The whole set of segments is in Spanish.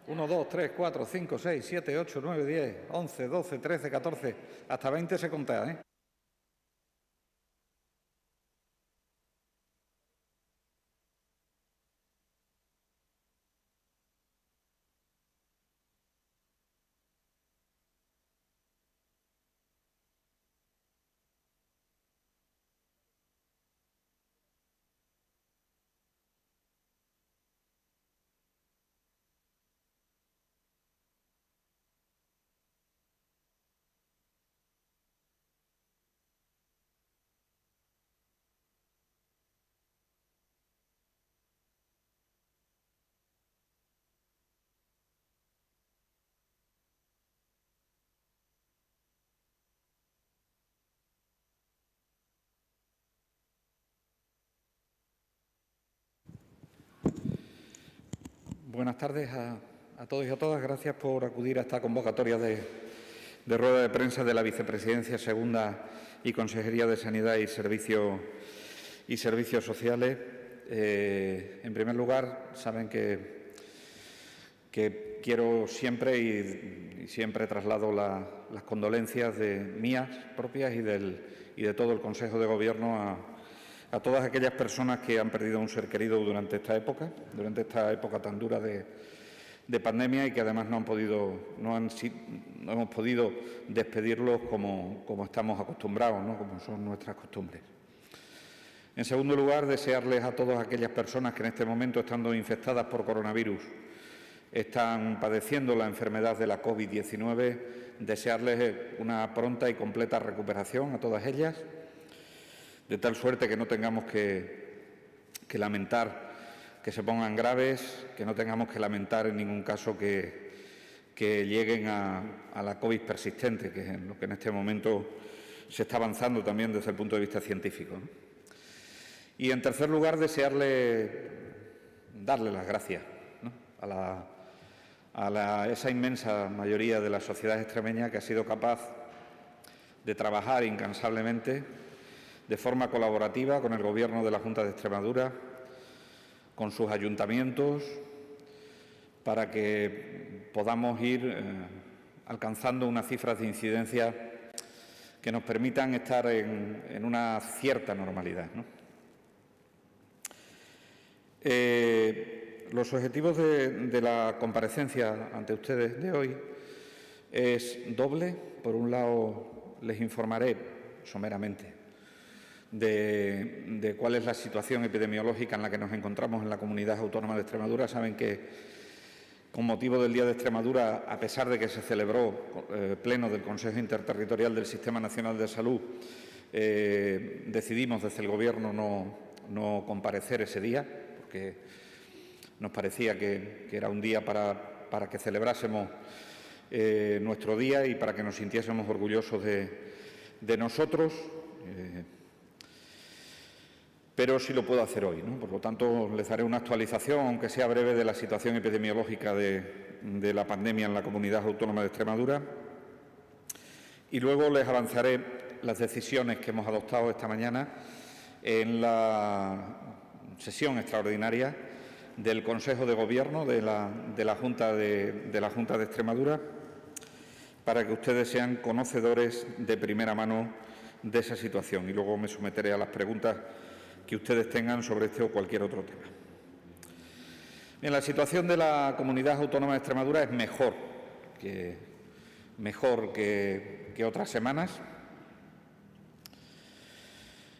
1, 2, 3, 4, 5, 6, 7, 8, 9, 10, 11, 12, 13, 14, hasta 20 se contea, ¿eh? Buenas tardes a todos y a todas. Gracias por acudir a esta convocatoria de rueda de prensa de la Vicepresidencia Segunda y Consejería de Sanidad y Servicios Sociales. En primer lugar, saben que quiero siempre y siempre traslado las condolencias mías propias y de todo el Consejo de Gobierno a todas aquellas personas que han perdido un ser querido durante esta época tan dura de pandemia, y que además no hemos podido despedirlos como estamos acostumbrados, ¿no?, como son nuestras costumbres. En segundo lugar, desearles a todas aquellas personas que en este momento, estando infectadas por coronavirus, están padeciendo la enfermedad de la COVID-19, desearles una pronta y completa recuperación a todas ellas, de tal suerte que no tengamos que lamentar que se pongan graves, que no tengamos que lamentar en ningún caso que lleguen a la COVID persistente, que es lo que en este momento se está avanzando también desde el punto de vista científico, ¿no? Y, en tercer lugar, darle las gracias, ¿no?, a esa inmensa mayoría de la sociedad extremeña que ha sido capaz de trabajar incansablemente, de forma colaborativa, con el Gobierno de la Junta de Extremadura, con sus ayuntamientos, para que podamos ir alcanzando unas cifras de incidencia que nos permitan estar en una cierta normalidad, ¿no? Los objetivos de la comparecencia ante ustedes de hoy es doble. Por un lado, les informaré someramente de cuál es la situación epidemiológica en la que nos encontramos en la Comunidad Autónoma de Extremadura. Saben que, con motivo del Día de Extremadura, a pesar de que se celebró pleno del Consejo Interterritorial del Sistema Nacional de Salud, decidimos desde el Gobierno no comparecer ese día, porque nos parecía que era un día para que celebrásemos nuestro día y para que nos sintiésemos orgullosos de nosotros. Pero sí lo puedo hacer hoy, ¿no? Por lo tanto, les daré una actualización, aunque sea breve, de la situación epidemiológica de la pandemia en la Comunidad Autónoma de Extremadura, y luego les avanzaré las decisiones que hemos adoptado esta mañana en la sesión extraordinaria del Consejo de Gobierno de la Junta de Extremadura, para que ustedes sean conocedores de primera mano de esa situación, y luego me someteré a las preguntas que ustedes tengan sobre este o cualquier otro tema. Bien, la situación de la Comunidad Autónoma de Extremadura es mejor que otras semanas.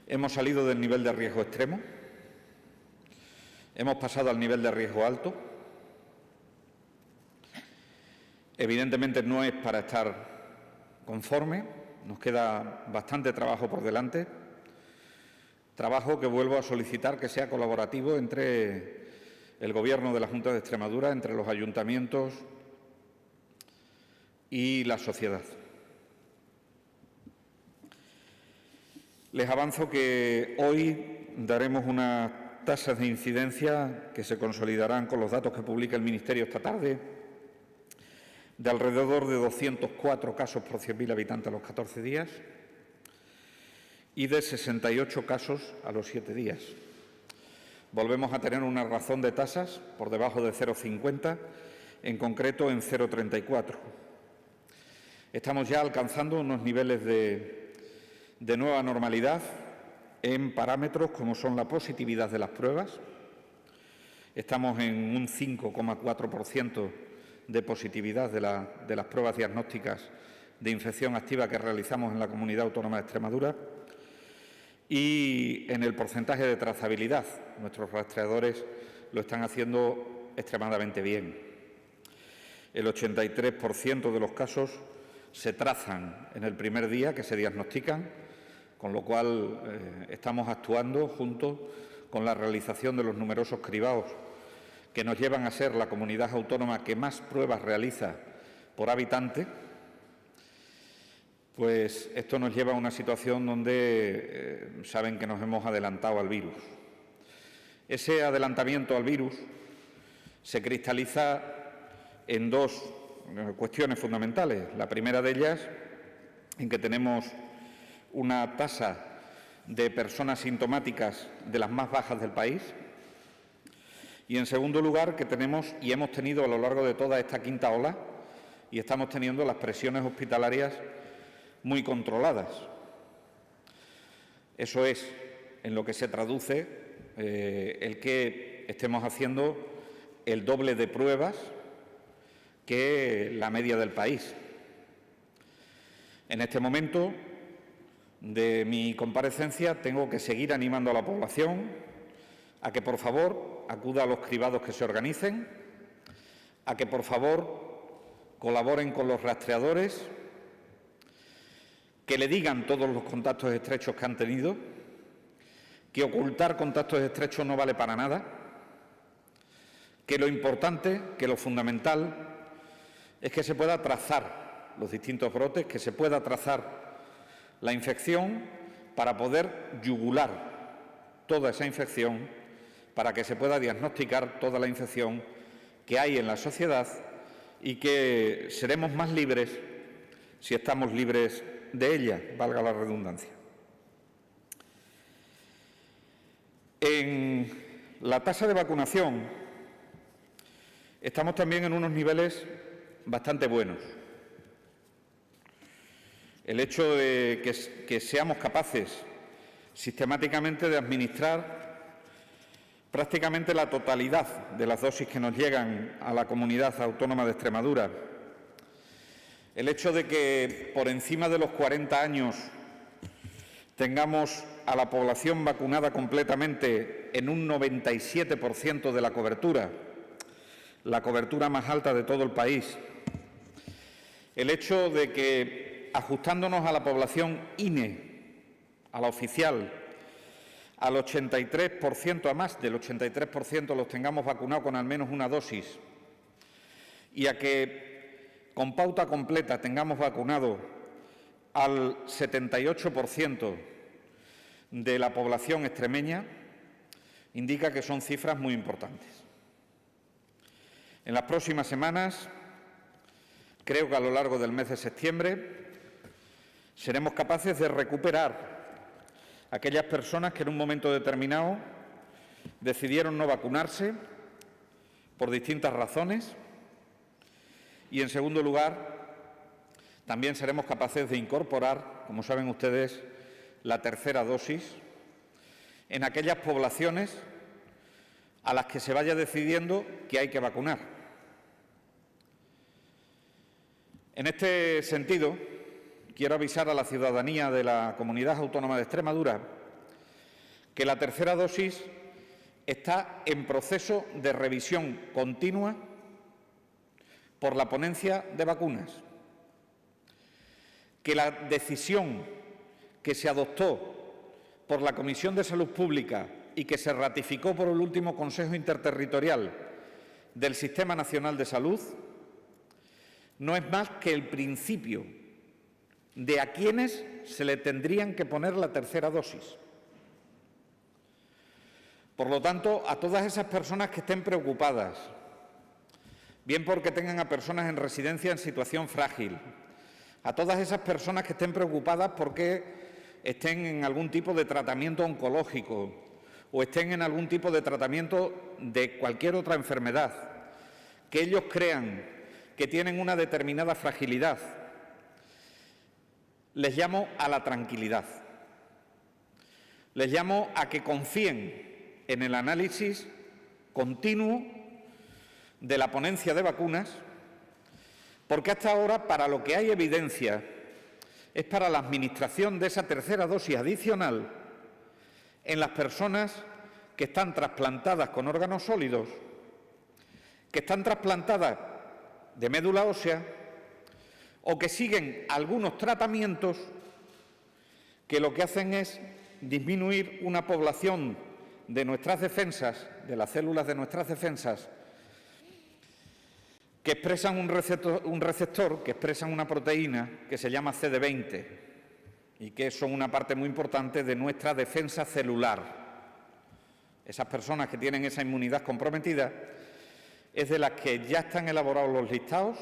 Hemos salido del nivel de riesgo extremo, hemos pasado al nivel de riesgo alto. Evidentemente no es para estar conforme, nos queda bastante trabajo por delante. Trabajo que vuelvo a solicitar que sea colaborativo entre el Gobierno de la Junta de Extremadura, entre los ayuntamientos y la sociedad. Les avanzo que hoy daremos unas tasas de incidencia que se consolidarán con los datos que publica el Ministerio esta tarde, de alrededor de 204 casos por 100.000 habitantes a los 14 días y de 68 casos a los 7 días. Volvemos a tener una razón de tasas por debajo de 0,50 en concreto en 0,34. Estamos ya alcanzando unos niveles de nueva normalidad en parámetros como son la positividad de las pruebas. Estamos en un 5,4% de positividad de las pruebas diagnósticas de infección activa que realizamos en la Comunidad Autónoma de Extremadura. Y en el porcentaje de trazabilidad, nuestros rastreadores lo están haciendo extremadamente bien. El 83% de los casos se trazan en el primer día que se diagnostican, con lo cual estamos actuando junto con la realización de los numerosos cribados que nos llevan a ser la comunidad autónoma que más pruebas realiza por habitante. Pues esto nos lleva a una situación donde saben que nos hemos adelantado al virus. Ese adelantamiento al virus se cristaliza en dos cuestiones fundamentales. La primera de ellas, en que tenemos una tasa de personas sintomáticas de las más bajas del país. Y, en segundo lugar, que tenemos y hemos tenido a lo largo de toda esta quinta ola y estamos teniendo las presiones hospitalarias muy controladas. Eso es en lo que se traduce el que estemos haciendo el doble de pruebas que la media del país. En este momento de mi comparecencia tengo que seguir animando a la población a que, por favor, acuda a los cribados que se organicen, a que, por favor, colaboren con los rastreadores, que le digan todos los contactos estrechos que han tenido, que ocultar contactos estrechos no vale para nada, que lo importante, que lo fundamental, es que se pueda trazar los distintos brotes, que se pueda trazar la infección para poder yugular toda esa infección, para que se pueda diagnosticar toda la infección que hay en la sociedad y que seremos más libres si estamos libres de ella, valga la redundancia. En la tasa de vacunación estamos también en unos niveles bastante buenos. El hecho de que seamos capaces sistemáticamente de administrar prácticamente la totalidad de las dosis que nos llegan a la Comunidad Autónoma de Extremadura, el hecho de que por encima de los 40 años tengamos a la población vacunada completamente en un 97% de la cobertura más alta de todo el país, el hecho de que, ajustándonos a la población INE, a la oficial, al 83%, a más del 83% los tengamos vacunados con al menos una dosis, y a que con pauta completa tengamos vacunado al 78% de la población extremeña, indica que son cifras muy importantes. En las próximas semanas, creo que a lo largo del mes de septiembre, seremos capaces de recuperar aquellas personas que en un momento determinado decidieron no vacunarse por distintas razones. Y, en segundo lugar, también seremos capaces de incorporar, como saben ustedes, la tercera dosis en aquellas poblaciones a las que se vaya decidiendo que hay que vacunar. En este sentido, quiero avisar a la ciudadanía de la Comunidad Autónoma de Extremadura que la tercera dosis está en proceso de revisión continua por la ponencia de vacunas, que la decisión que se adoptó por la Comisión de Salud Pública y que se ratificó por el último Consejo Interterritorial del Sistema Nacional de Salud no es más que el principio de a quienes se le tendrían que poner la tercera dosis. Por lo tanto, a todas esas personas que estén preocupadas, bien porque tengan a personas en residencia en situación frágil, a todas esas personas que estén preocupadas porque estén en algún tipo de tratamiento oncológico o estén en algún tipo de tratamiento de cualquier otra enfermedad, que ellos crean que tienen una determinada fragilidad, les llamo a la tranquilidad. Les llamo a que confíen en el análisis continuo de la ponencia de vacunas, porque hasta ahora para lo que hay evidencia es para la administración de esa tercera dosis adicional en las personas que están trasplantadas con órganos sólidos, que están trasplantadas de médula ósea o que siguen algunos tratamientos que lo que hacen es disminuir una población de nuestras defensas, de las células de nuestras defensas, que expresan un receptor, que expresan una proteína que se llama CD20 y que son una parte muy importante de nuestra defensa celular. Esas personas que tienen esa inmunidad comprometida es de las que ya están elaborados los listados,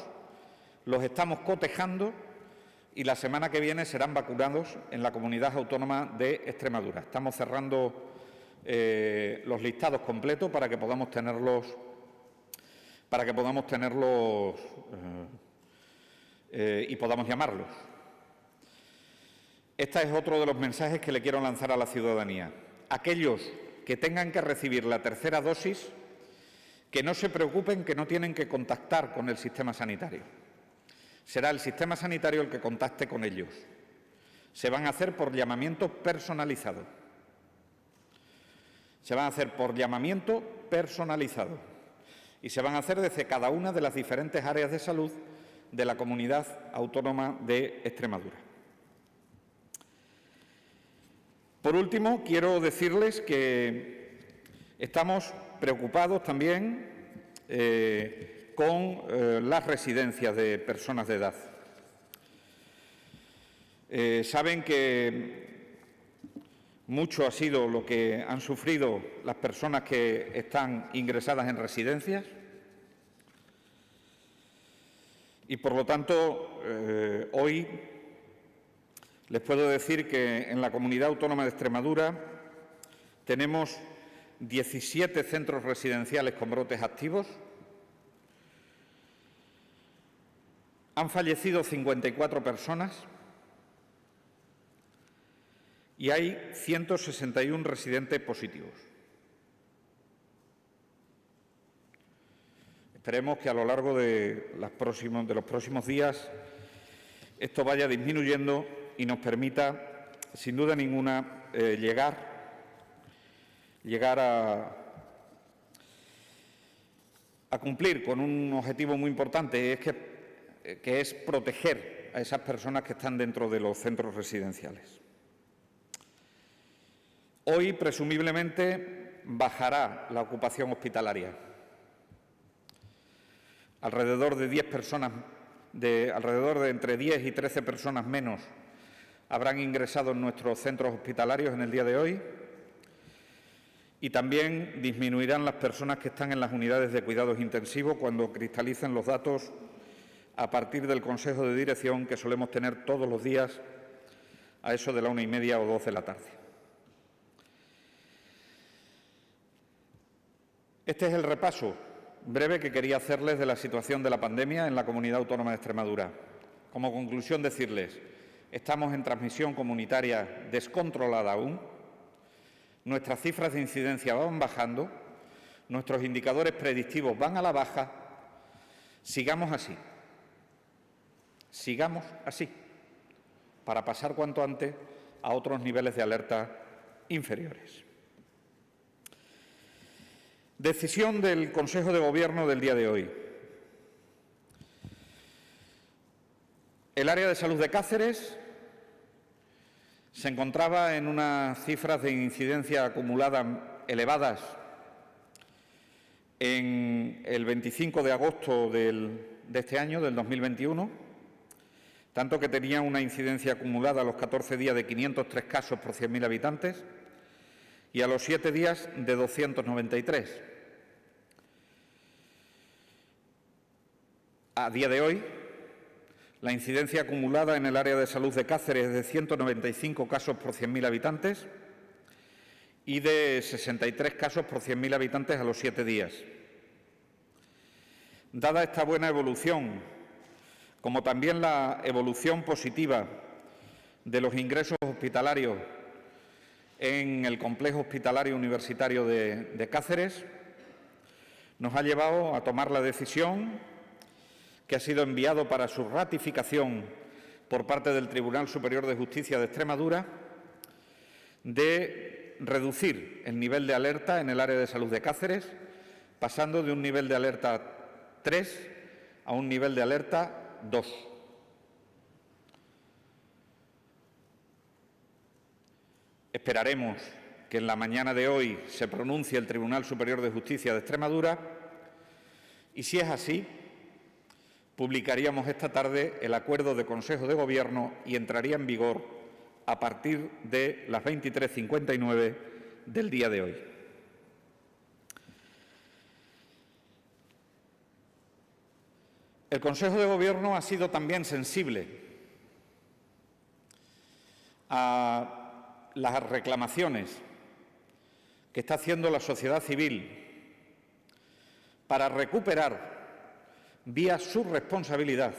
los estamos cotejando y la semana que viene serán vacunados en la Comunidad Autónoma de Extremadura. Estamos cerrando los listados completos para que podamos tenerlos y podamos llamarlos. Este es otro de los mensajes que le quiero lanzar a la ciudadanía. Aquellos que tengan que recibir la tercera dosis, que no se preocupen, que no tienen que contactar con el sistema sanitario. Será el sistema sanitario el que contacte con ellos. Se van a hacer por llamamiento personalizado. Se van a hacer por llamamiento personalizado. Y se van a hacer desde cada una de las diferentes áreas de salud de la Comunidad Autónoma de Extremadura. Por último, quiero decirles que estamos preocupados también con las residencias de personas de edad. Saben que mucho ha sido lo que han sufrido las personas que están ingresadas en residencias y, por lo tanto, hoy les puedo decir que en la Comunidad Autónoma de Extremadura tenemos 17 centros residenciales con brotes activos. Han fallecido 54 personas y hay 161 residentes positivos. Esperemos que a lo largo de los próximos días esto vaya disminuyendo y nos permita, sin duda ninguna, llegar a cumplir con un objetivo muy importante, que es proteger a esas personas que están dentro de los centros residenciales. Hoy, presumiblemente, bajará la ocupación hospitalaria. Alrededor de entre 10 y 13 personas menos habrán ingresado en nuestros centros hospitalarios en el día de hoy y también disminuirán las personas que están en las unidades de cuidados intensivos cuando cristalicen los datos a partir del Consejo de Dirección que solemos tener todos los días a eso de la 1:30 o 2 de la tarde. Este es el repaso breve que quería hacerles de la situación de la pandemia en la Comunidad Autónoma de Extremadura. Como conclusión, decirles, estamos en transmisión comunitaria descontrolada aún, nuestras cifras de incidencia van bajando, nuestros indicadores predictivos van a la baja. Sigamos así, para pasar cuanto antes a otros niveles de alerta inferiores. Decisión del Consejo de Gobierno del día de hoy. El área de salud de Cáceres se encontraba en unas cifras de incidencia acumulada elevadas en el 25 de agosto de este año, del 2021, tanto que tenía una incidencia acumulada a los 14 días de 503 casos por 100.000 habitantes y a los 7 días de 293. A día de hoy, la incidencia acumulada en el área de salud de Cáceres es de 195 casos por 100.000 habitantes y de 63 casos por 100.000 habitantes a los 7 días. Dada esta buena evolución, como también la evolución positiva de los ingresos hospitalarios en el Complejo Hospitalario Universitario de Cáceres, nos ha llevado a tomar la decisión, que ha sido enviado para su ratificación por parte del Tribunal Superior de Justicia de Extremadura, de reducir el nivel de alerta en el área de salud de Cáceres, pasando de un nivel de alerta 3 a un nivel de alerta 2. Esperaremos que en la mañana de hoy se pronuncie el Tribunal Superior de Justicia de Extremadura y, si es así, publicaríamos esta tarde el acuerdo de Consejo de Gobierno y entraría en vigor a partir de las 23:59 del día de hoy. El Consejo de Gobierno ha sido también sensible a las reclamaciones que está haciendo la sociedad civil para recuperar, vía su responsabilidad,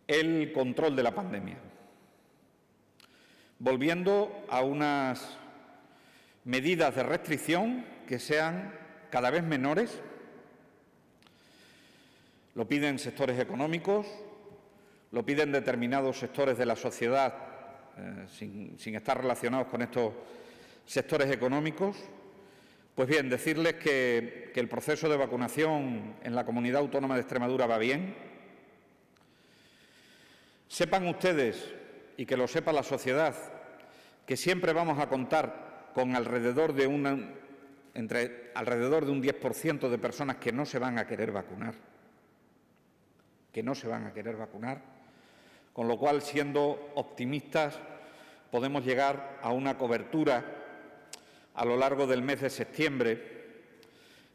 el control de la pandemia, volviendo a unas medidas de restricción que sean cada vez menores. Lo piden sectores económicos, lo piden determinados sectores de la sociedad sin estar relacionados con estos sectores económicos. Pues bien, decirles que el proceso de vacunación en la Comunidad Autónoma de Extremadura va bien. Sepan ustedes, y que lo sepa la sociedad, que siempre vamos a contar con alrededor de un 10% de personas que no se van a querer vacunar. Con lo cual, siendo optimistas, podemos llegar a una cobertura a lo largo del mes de septiembre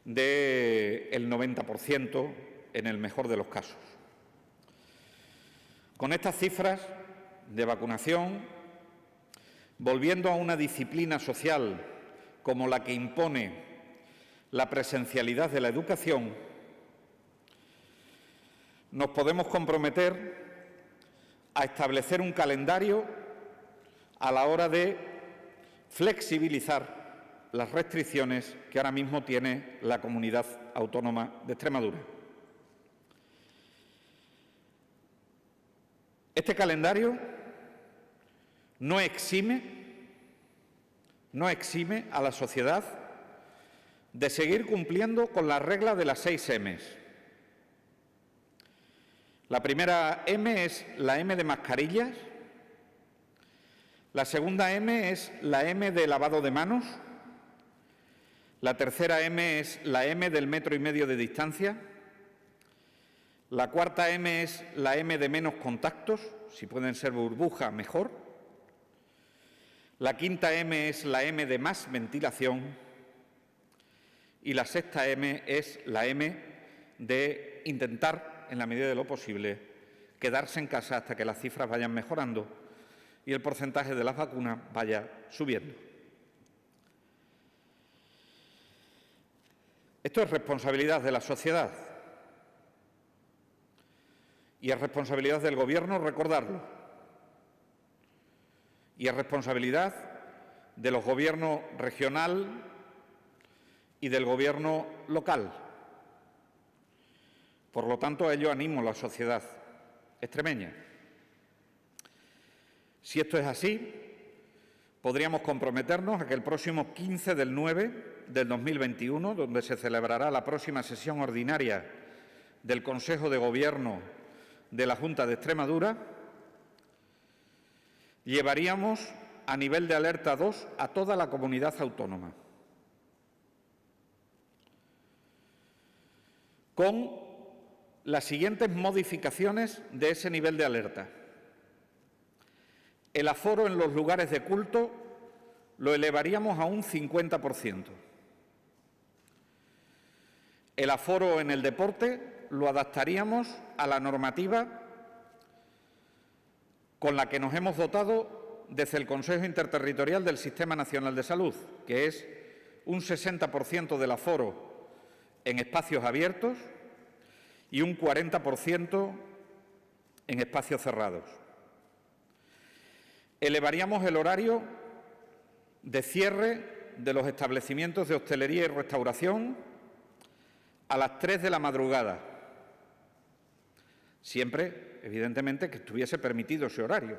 del 90% en el mejor de los casos. Con estas cifras de vacunación, volviendo a una disciplina social como la que impone la presencialidad de la educación, nos podemos comprometer a establecer un calendario a la hora de flexibilizar las restricciones que ahora mismo tiene la Comunidad Autónoma de Extremadura. Este calendario no exime a la sociedad de seguir cumpliendo con la regla de las 6 M's. La primera M es la M de mascarillas, la segunda M es la M de lavado de manos, la tercera M es la M del 1,5 metros de distancia, la cuarta M es la M de menos contactos, si pueden ser burbuja, mejor, la quinta M es la M de más ventilación y la sexta M es la M de intentar, en la medida de lo posible, quedarse en casa hasta que las cifras vayan mejorando y el porcentaje de las vacunas vaya subiendo. Esto es responsabilidad de la sociedad y es responsabilidad del Gobierno recordarlo. Y es responsabilidad de los gobiernos regional y del Gobierno local. Por lo tanto, a ello animo a la sociedad extremeña. Si esto es así, podríamos comprometernos a que el próximo 15/9 del 2021, donde se celebrará la próxima sesión ordinaria del Consejo de Gobierno de la Junta de Extremadura, llevaríamos a nivel de alerta 2 a toda la comunidad autónoma, con las siguientes modificaciones de ese nivel de alerta. El aforo en los lugares de culto lo elevaríamos a un 50%. El aforo en el deporte lo adaptaríamos a la normativa con la que nos hemos dotado desde el Consejo Interterritorial del Sistema Nacional de Salud, que es un 60% del aforo en espacios abiertos y un 40% en espacios cerrados. Elevaríamos el horario de cierre de los establecimientos de hostelería y restauración a las 3 de la madrugada, siempre, evidentemente, que estuviese permitido ese horario.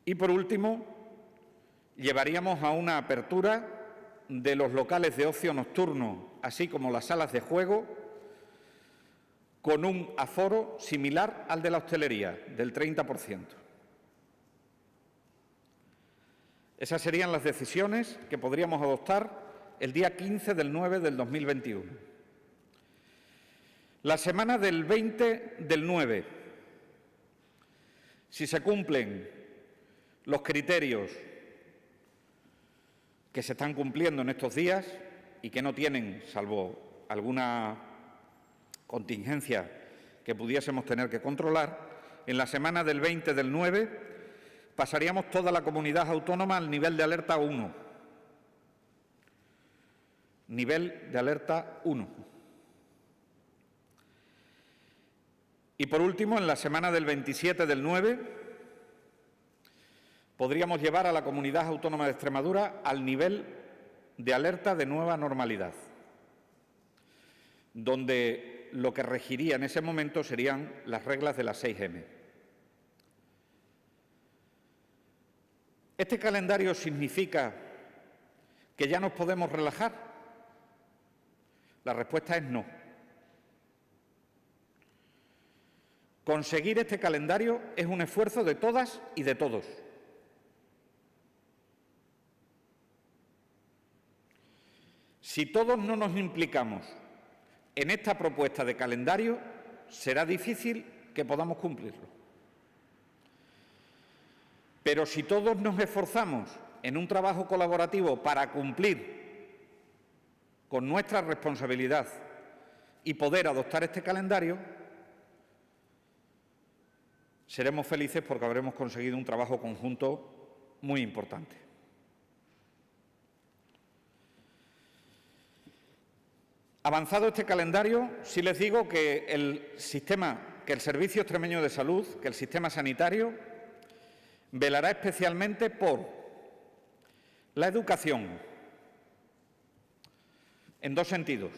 Y, por último, llevaríamos a una apertura de los locales de ocio nocturno, así como las salas de juego, con un aforo similar al de la hostelería, del 30%. Esas serían las decisiones que podríamos adoptar el día 15 del 9 del 2021. La semana del 20 del 9, si se cumplen los criterios que se están cumpliendo en estos días y que no tienen, salvo alguna contingencia que pudiésemos tener que controlar, en la semana del 20 del 9 pasaríamos toda la comunidad autónoma al nivel de alerta 1. Nivel de alerta 1. Y por último, en la semana del 27 del 9, podríamos llevar a la Comunidad Autónoma de Extremadura al nivel de alerta de nueva normalidad, donde lo que regiría en ese momento serían las reglas de la 6M. ¿Este calendario significa que ya nos podemos relajar? La respuesta es no. Conseguir este calendario es un esfuerzo de todas y de todos. Si todos no nos implicamos en esta propuesta de calendario, será difícil que podamos cumplirlo. Pero si todos nos esforzamos en un trabajo colaborativo para cumplir con nuestra responsabilidad y poder adoptar este calendario, seremos felices porque habremos conseguido un trabajo conjunto muy importante. Avanzado este calendario, sí les digo que el Servicio Extremeño de Salud, que el sistema sanitario, velará especialmente por la educación, en dos sentidos: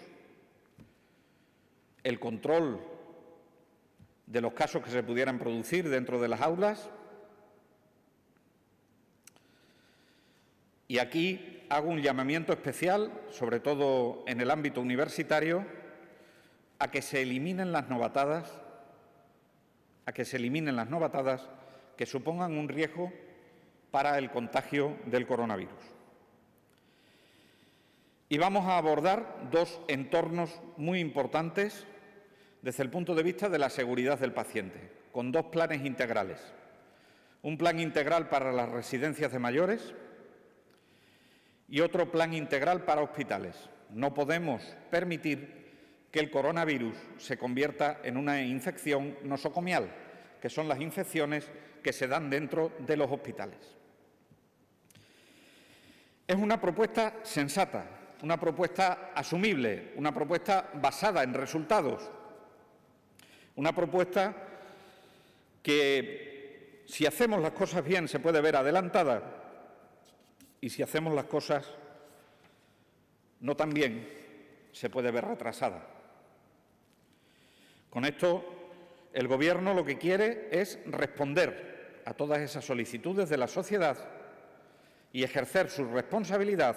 el control de los casos que se pudieran producir dentro de las aulas, y aquí hago un llamamiento especial, sobre todo en el ámbito universitario, a que se eliminen las novatadas, que supongan un riesgo para el contagio del coronavirus. Y vamos a abordar dos entornos muy importantes desde el punto de vista de la seguridad del paciente, con dos planes integrales. Un plan integral para las residencias de mayores y otro plan integral para hospitales. No podemos permitir que el coronavirus se convierta en una infección nosocomial, que son las infecciones que se dan dentro de los hospitales. Es una propuesta sensata, una propuesta asumible, una propuesta basada en resultados, una propuesta que, si hacemos las cosas bien, se puede ver adelantada, y si hacemos las cosas no tan bien, se puede ver retrasada. Con esto, el Gobierno lo que quiere es responder a todas esas solicitudes de la sociedad y ejercer su responsabilidad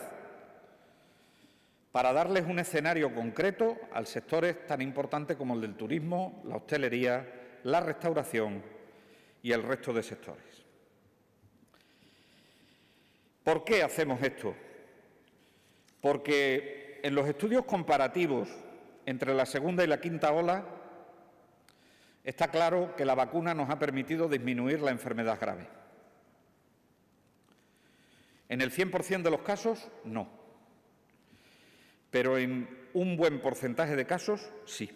para darles un escenario concreto a sectores tan importantes como el del turismo, la hostelería, la restauración y el resto de sectores. ¿Por qué hacemos esto? Porque en los estudios comparativos entre la segunda y la quinta ola está claro que la vacuna nos ha permitido disminuir la enfermedad grave. En el 100% de los casos, no. Pero en un buen porcentaje de casos, sí.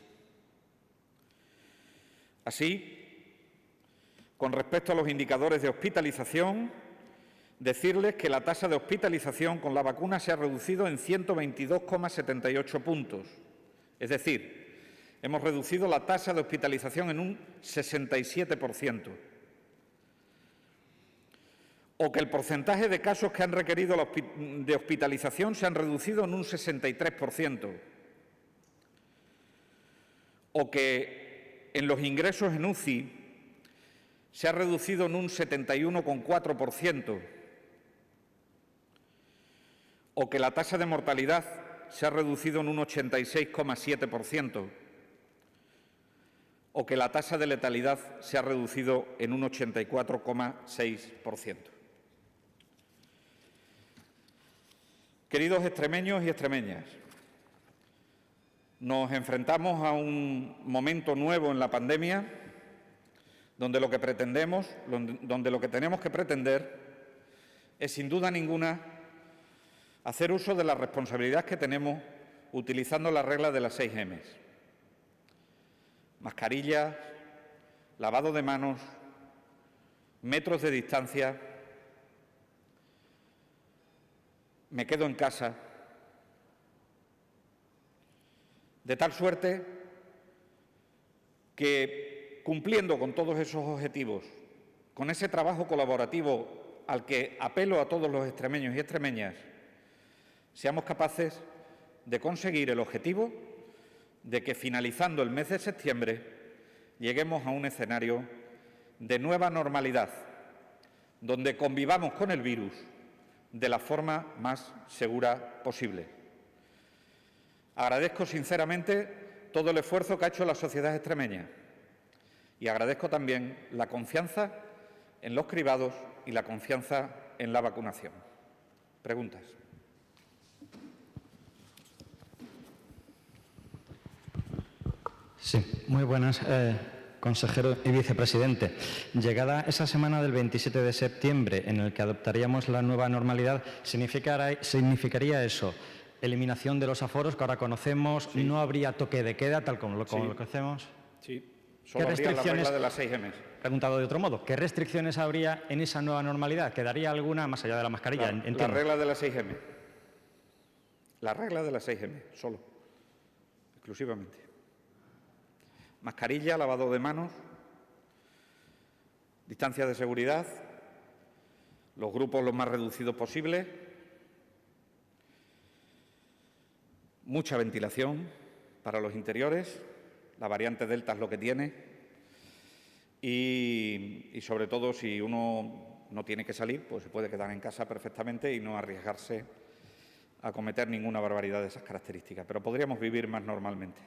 Así, con respecto a los indicadores de hospitalización, decirles que la tasa de hospitalización con la vacuna se ha reducido en 122,78 puntos. Es decir, hemos reducido la tasa de hospitalización en un 67%. O que el porcentaje de casos que han requerido de hospitalización se han reducido en un 63%. O que en los ingresos en UCI se ha reducido en un 71,4%. O que la tasa de mortalidad se ha reducido en un 86,7%. O que la tasa de letalidad se ha reducido en un 84,6%. Queridos extremeños y extremeñas, nos enfrentamos a un momento nuevo en la pandemia donde lo que tenemos que pretender es, sin duda ninguna, hacer uso de la responsabilidad que tenemos utilizando la regla de las 6 M's. Mascarillas, lavado de manos, metros de distancia, me quedo en casa, de tal suerte que, cumpliendo con todos esos objetivos, con ese trabajo colaborativo al que apelo a todos los extremeños y extremeñas, seamos capaces de conseguir el objetivo de que, finalizando el mes de septiembre, lleguemos a un escenario de nueva normalidad, donde convivamos con el virus de la forma más segura posible. Agradezco sinceramente todo el esfuerzo que ha hecho la sociedad extremeña y agradezco también la confianza en los cribados y la confianza en la vacunación. Preguntas. Sí, muy buenas, consejero y vicepresidente. Llegada esa semana del 27 de septiembre, en el que adoptaríamos la nueva normalidad, ¿significaría eso eliminación de los aforos que ahora conocemos? Sí. ¿No habría toque de queda, tal como lo conocemos? Sí, solo habría la regla de las 6 M's. Preguntado de otro modo, ¿qué restricciones habría en esa nueva normalidad? ¿Quedaría alguna más allá de la mascarilla? La regla de las 6 M. La regla de las 6 M, solo, exclusivamente. Mascarilla, lavado de manos, distancia de seguridad, los grupos los más reducidos posibles, mucha ventilación para los interiores, la variante Delta es lo que tiene y sobre todo, si uno no tiene que salir, pues se puede quedar en casa perfectamente y no arriesgarse a cometer ninguna barbaridad de esas características, pero podríamos vivir más normalmente.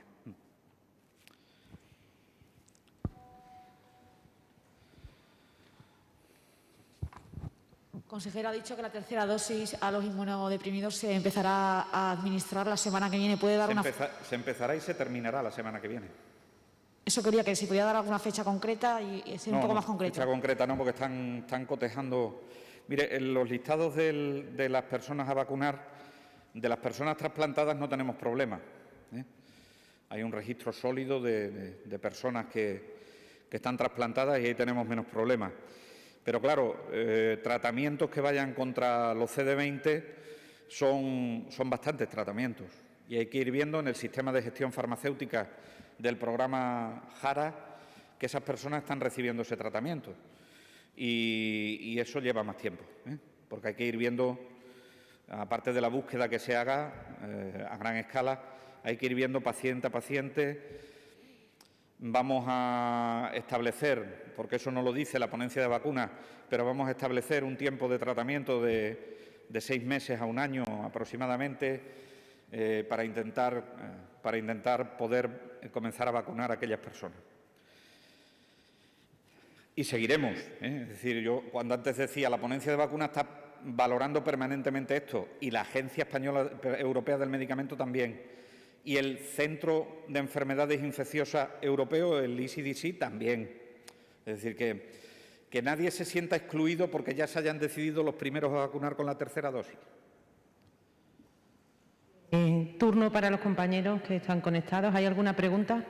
Consejero, ha dicho que la tercera dosis a los inmunodeprimidos se empezará a administrar la semana que viene. ¿Puede dar se empezará y se terminará la semana que viene. Eso quería, que si podía dar alguna fecha concreta y ser un poco más concreto. Fecha concreta no, porque están cotejando. Mire, en los listados de las personas a vacunar, de las personas trasplantadas no tenemos problema. Hay un registro sólido de personas que están trasplantadas y ahí tenemos menos problemas. Pero claro, tratamientos que vayan contra los CD20 son bastantes tratamientos y hay que ir viendo en el sistema de gestión farmacéutica del programa JARA que esas personas están recibiendo ese tratamiento y eso lleva más tiempo, porque hay que ir viendo, aparte de la búsqueda que se haga a gran escala, hay que ir viendo paciente a paciente. Vamos a establecer, porque eso no lo dice la ponencia de vacunas, pero vamos a establecer un tiempo de tratamiento de 6 meses a 1 año aproximadamente para intentar poder comenzar a vacunar a aquellas personas. Y seguiremos. Es decir, yo cuando antes decía la ponencia de vacunas está valorando permanentemente esto y la Agencia Europea del Medicamento también. Y el Centro de Enfermedades Infecciosas Europeo, el ECDC, también. Es decir, que nadie se sienta excluido porque ya se hayan decidido los primeros a vacunar con la tercera dosis. Turno para los compañeros que están conectados. ¿Hay alguna pregunta?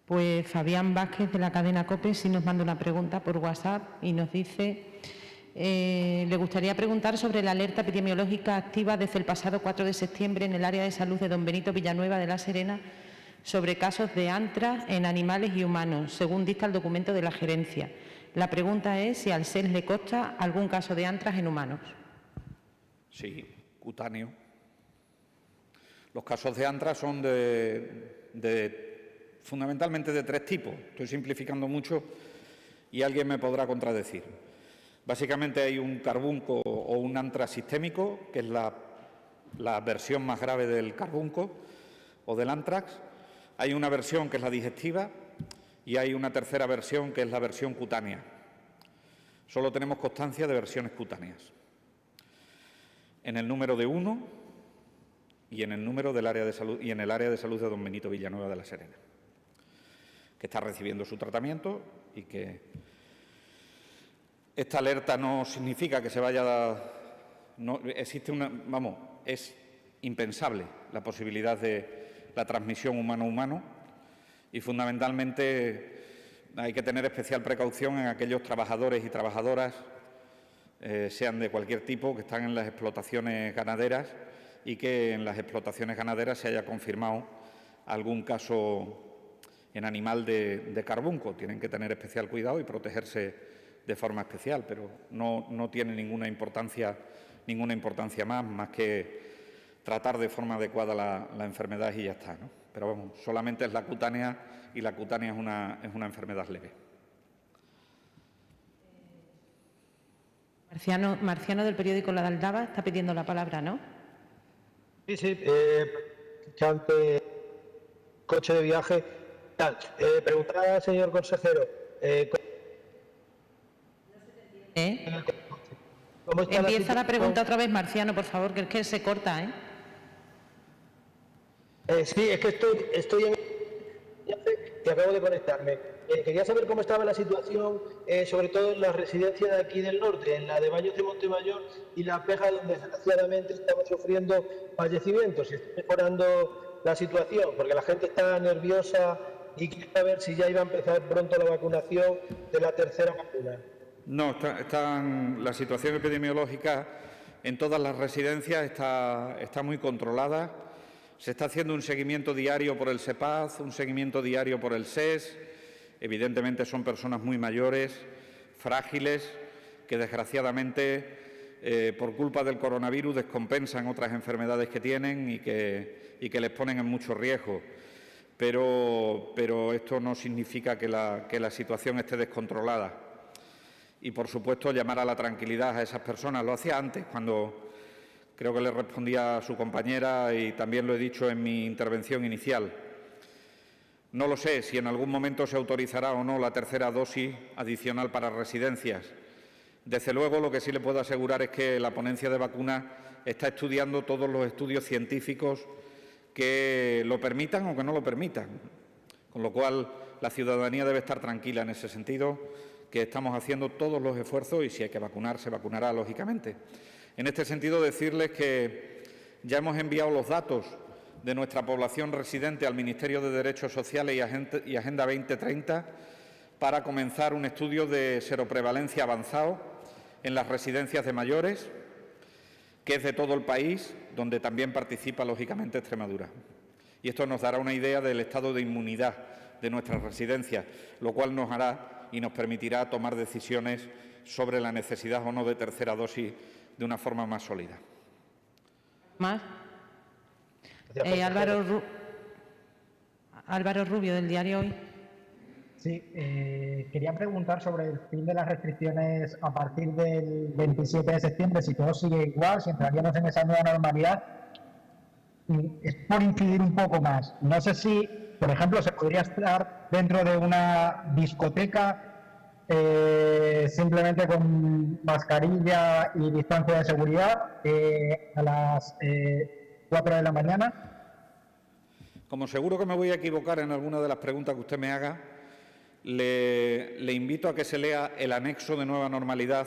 Pues Fabián Vázquez, de la cadena COPE, sí nos manda una pregunta por WhatsApp y nos dice: le gustaría preguntar sobre la alerta epidemiológica activa desde el pasado 4 de septiembre en el área de salud de Don Benito Villanueva de la Serena sobre casos de antrax en animales y humanos, según dicta el documento de la gerencia. La pregunta es si al SES le consta algún caso de antrax en humanos. Sí, cutáneo. Los casos de antrax son fundamentalmente de 3 tipos. Estoy simplificando mucho y alguien me podrá contradecir. Básicamente hay un carbunco o un antrax sistémico, que es la versión más grave del carbunco o del antrax. Hay una versión que es la digestiva y hay una tercera versión que es la versión cutánea. Solo tenemos constancia de versiones cutáneas. En el número de 1 y en el número del área de salud y en el área de salud de Don Benito Villanueva de la Serena, que está recibiendo su tratamiento y que esta alerta no significa que se vaya a... No, existe una... Vamos, es impensable la posibilidad de la transmisión humano-humano y fundamentalmente hay que tener especial precaución en aquellos trabajadores y trabajadoras, sean de cualquier tipo, que están en las explotaciones ganaderas y que en las explotaciones ganaderas se haya confirmado algún caso en animal de carbunco. Tienen que tener especial cuidado y protegerse de forma especial, pero no tiene ninguna importancia más que tratar de forma adecuada la enfermedad y ya está, ¿no? Pero vamos, solamente es la cutánea y la cutánea es una enfermedad leve. Marciano, del periódico La Aldaba, está pidiendo la palabra, ¿no? Sí, coche de viaje, tal. Preguntaba al señor consejero. ¿Cómo está Empieza la pregunta otra vez, Marciano, por favor, que es que se corta, ¿eh? Sí, es que estoy en que acabo de conectarme. Quería saber cómo estaba la situación, sobre todo en la residencia de aquí del norte, en la de Baños de Montemayor y La Peja, donde desgraciadamente estamos sufriendo fallecimientos. Si está mejorando la situación, porque la gente está nerviosa y quiere saber si ya iba a empezar pronto la vacunación de la tercera vacuna. No, la situación epidemiológica en todas las residencias está muy controlada. Se está haciendo un seguimiento diario por el SEPAZ, un seguimiento diario por el SES. Evidentemente son personas muy mayores, frágiles, que desgraciadamente por culpa del coronavirus descompensan otras enfermedades que tienen y que les ponen en mucho riesgo. Pero esto no significa que la situación esté descontrolada. Y, por supuesto, llamar a la tranquilidad a esas personas. Lo hacía antes, cuando creo que le respondía a su compañera y también lo he dicho en mi intervención inicial. No lo sé si en algún momento se autorizará o no la tercera dosis adicional para residencias. Desde luego, lo que sí le puedo asegurar es que la ponencia de vacunas está estudiando todos los estudios científicos que lo permitan o que no lo permitan. Con lo cual, la ciudadanía debe estar tranquila en ese sentido, que estamos haciendo todos los esfuerzos y si hay que vacunar, se vacunará, lógicamente. En este sentido, decirles que ya hemos enviado los datos de nuestra población residente al Ministerio de Derechos Sociales y Agenda 2030 para comenzar un estudio de seroprevalencia avanzado en las residencias de mayores, que es de todo el país, donde también participa, lógicamente, Extremadura. Y esto nos dará una idea del estado de inmunidad de nuestras residencias, lo cual nos hará y nos permitirá tomar decisiones sobre la necesidad o no de tercera dosis de una forma más sólida. ¿Más? Álvaro Rubio, del diario Hoy. Sí, quería preguntar sobre el fin de las restricciones a partir del 27 de septiembre, si todo sigue igual, si entraríamos en esa nueva normalidad. Es por incidir un poco más. No sé si, por ejemplo, se podría estar dentro de una discoteca simplemente con mascarilla y distancia de seguridad a las 4 de la mañana. Como seguro que me voy a equivocar en alguna de las preguntas que usted me haga, le invito a que se lea el anexo de nueva normalidad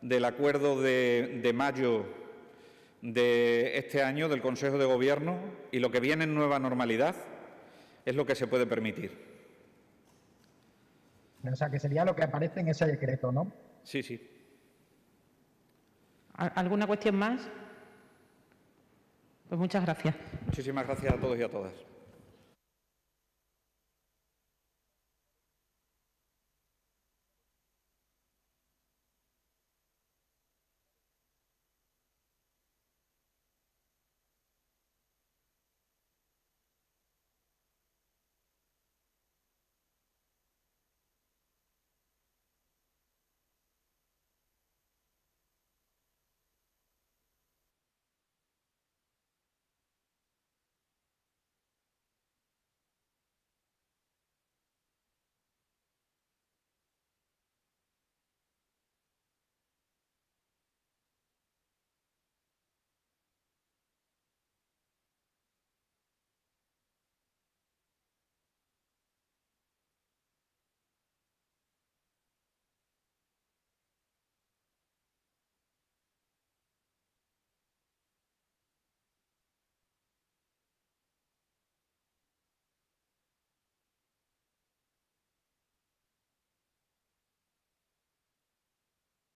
del acuerdo de mayo de este año del Consejo de Gobierno, y lo que viene en nueva normalidad es lo que se puede permitir. O sea, que sería lo que aparece en ese decreto, ¿no? Sí, sí. ¿Alguna cuestión más? Pues muchas gracias. Muchísimas gracias a todos y a todas.